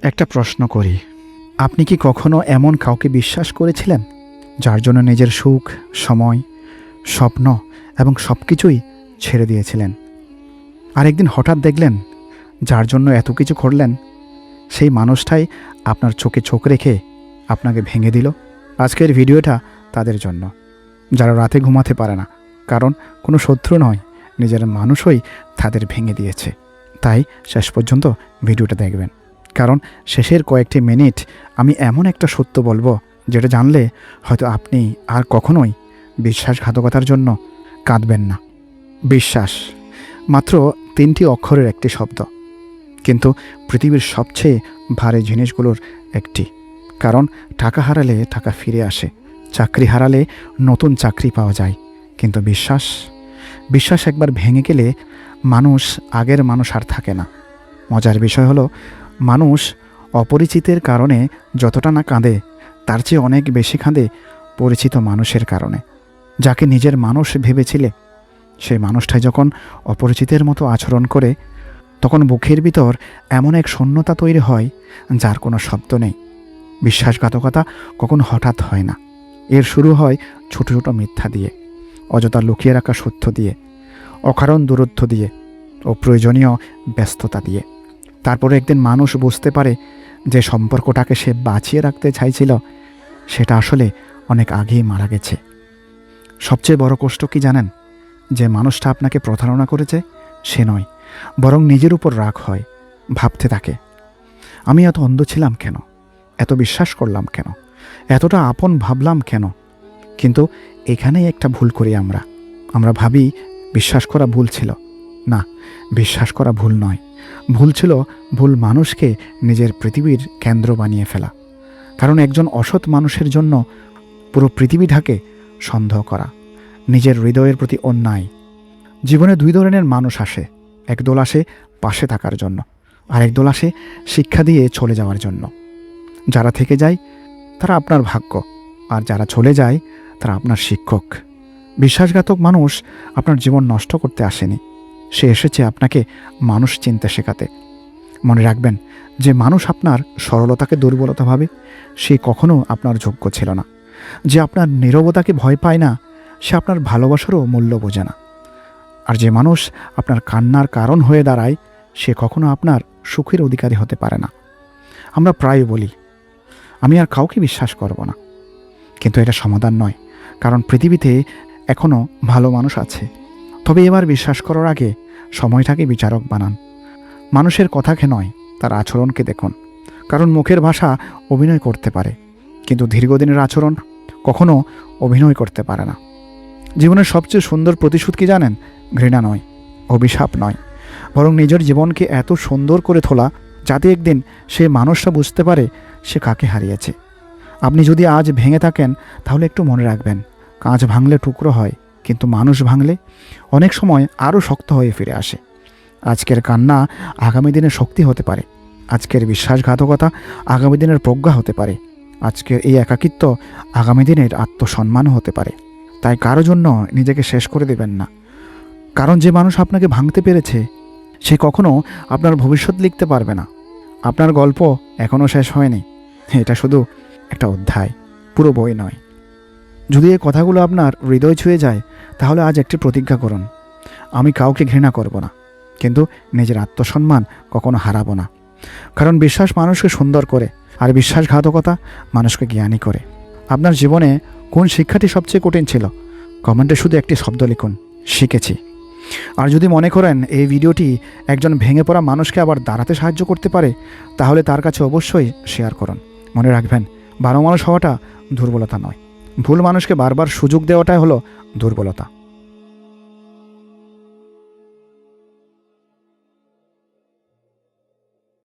একটা প্রশ্ন করি, আপনি কি কখনো এমন কাউকে বিশ্বাস করেছিলেন যার জন্য নিজের সুখ, সময়, স্বপ্ন এবং সব কিছুই ছেড়ে দিয়েছিলেন? আর একদিন হঠাৎ দেখলেন যার জন্য এত কিছু করলেন সেই মানুষটাই আপনার চোখে চোখ রেখে আপনাকে ভেঙে দিল। আজকের ভিডিওটা তাদের জন্য যারা রাতে ঘুমাতে পারে না, কারণ কোনো শত্রু নয়, নিজের মানুষই তাদের ভেঙে দিয়েছে। তাই শেষ পর্যন্ত ভিডিওটা দেখবেন, কারণ শেষের কয়েকটি মিনিট আমি এমন একটা সত্য বলবো যেটা জানলে হয়তো আপনি আর কখনোই বিশ্বাসঘাতকতার জন্য কাঁদবেন না। বিশ্বাস মাত্র 3টি অক্ষরের একটি শব্দ, কিন্তু পৃথিবীর সবচেয়ে ভারী জিনিসগুলোর একটি। কারণ টাকা হারালে টাকা ফিরে আসে, চাকরি হারালে নতুন চাকরি পাওয়া যায়, কিন্তু বিশ্বাস একবার ভেঙে গেলে মানুষ আগের মানুষ আর থাকে না। মজার বিষয় হলো, মানুষ অপরিচিতের কারণে যতটা না কাঁদে তার চেয়ে অনেক বেশি কাঁদে পরিচিত মানুষের কারণে। যাকে নিজের মানুষ ভেবেছিলে সেই মানুষটাই যখন অপরিচিতের মতো আচরণ করে, তখন বুকের ভিতর এমন এক শূন্যতা তৈরি হয় যার কোনো শব্দ নেই। বিশ্বাসঘাতকতা কখনো হঠাৎ হয় না, এর শুরু হয় ছোট ছোট মিথ্যা দিয়ে, অযথা লুকিয়ে রাখা সত্য দিয়ে, অকারণ দূরত্ব দিয়ে, অপ্রয়োজনীয় ব্যস্ততা দিয়ে। তারপরে একদিন মানুষ বুঝতে পারে যে সম্পর্কটাকে সে বাঁচিয়ে রাখতে চাইছিল সেটা আসলে অনেক আগেই মারা গেছে। সবচেয়ে বড় কষ্ট কি জানেন? যে মানুষটা আপনাকে প্রতারণা করেছে সে নয়, বরং নিজের উপর রাগ হয়, ভাবতে থাকে আমি এত অন্ধ ছিলাম কেন, এত বিশ্বাস করলাম কেন, এতটা আপন ভাবলাম কেন। কিন্তু এখানেই একটা ভুল করি আমরা ভাবি বিশ্বাস করা ভুল ছিল। না, বিশ্বাস করা ভুল নয়, ভুল ছিল ভুল মানুষকে নিজের পৃথিবীর কেন্দ্র বানিয়ে ফেলা। কারণ একজন অসৎ মানুষের জন্য পুরো পৃথিবীটাকে সন্দেহ করা নিজের হৃদয়ের প্রতি অন্যায়। জীবনে 2 ধরনের মানুষ আসে, একদল আসে পাশে থাকার জন্য, আর একদল আসে শিক্ষা দিয়ে চলে যাওয়ার জন্য। যারা থেকে যায় তারা আপনার ভাগ্য, আর যারা চলে যায় তারা আপনার শিক্ষক। বিশ্বাসঘাতক মানুষ আপনার জীবন নষ্ট করতে আসেনি, সে এসেছে আপনাকে মানুষ চিনতে শেখাতে। মনে রাখবেন, যে মানুষ আপনার সরলতাকে দুর্বলতা ভাবে সে কখনো আপনার যোগ্য ছিল না। যে আপনার নীরবতাকে ভয় পায় না সে আপনার ভালোবাসারও মূল্য বোঝে না। আর যে মানুষ আপনার কান্নার কারণ হয়ে দাঁড়ায় সে কখনো আপনার সুখের অধিকারী হতে পারে না। আমরা প্রায় বলি আমি আর কাউকে বিশ্বাস করব না, কিন্তু এটা সমাধান নয়, কারণ পৃথিবীতে এখনও ভালো মানুষ আছে। তবে এবার বিশ্বাস করার আগে সময়টাকে বিচারক বানান। মানুষের কথাকে নয়, তার আচরণকে দেখুন। কারণ মুখের ভাষা অভিনয় করতে পারে, কিন্তু দীর্ঘদিনের আচরণ কখনো অভিনয় করতে পারে না। জীবনের সবচেয়ে সুন্দর প্রতিশোধ কি জানেন? ঘৃণা নয়, অভিশাপ নয়, বরং নিজের জীবনকে এত সুন্দর করে তোলা যাতে একদিন সে মানুষটা বুঝতে পারে সে কাকে হারিয়েছে। আপনি যদি আজ ভেঙে থাকেন তাহলে একটু মনে রাখবেন, কাঁচ ভাঙলে টুকরো হয়, কিন্তু মানুষ ভাঙলে অনেক সময় আরও শক্ত হয়ে ফিরে আসে। আজকের কান্না আগামী দিনের শক্তি হতে পারে, আজকের বিশ্বাসঘাতকতা আগামী দিনের প্রজ্ঞা হতে পারে, আজকের এই একাকিত্ব আগামী দিনের আত্মসম্মানও হতে পারে। তাই কারো জন্য নিজেকে শেষ করে দেবেন না, কারণ যে মানুষ আপনাকে ভাঙতে পেরেছে সে কখনো আপনার ভবিষ্যৎ লিখতে পারবে না। আপনার গল্প এখনও শেষ হয়নি, এটা শুধু একটা অধ্যায়, পুরো বই নয়। যদি এই কথাগুলো আপনার হৃদয় ছুঁয়ে যায় তাহলে আজ একটি প্রতিজ্ঞা করুন, আমি কাউকে ঘৃণা করব না, কিন্তু নিজের আত্মসম্মান কখনো হারাবো না। কারণ বিশ্বাস মানুষকে সুন্দর করে, আর বিশ্বাসঘাতকতা মানুষকে জ্ঞানী করে। আপনার জীবনে কোন শিক্ষাটি সবচেয়ে কঠিন ছিল? কমেন্টে শুধু একটি শব্দ লিখুন, শিখেছি। আর যদি মনে করেন এই ভিডিওটি একজন ভেঙে পড়া মানুষকে আবার দাঁড়াতে সাহায্য করতে পারে তাহলে তার কাছে অবশ্যই শেয়ার করুন। মনে রাখবেন, ভালো মানুষ হওয়াটা দুর্বলতা নয়, ভুল মানুষকে বারবার সুযোগ দেওয়াটাই হলো দুর্বলতা।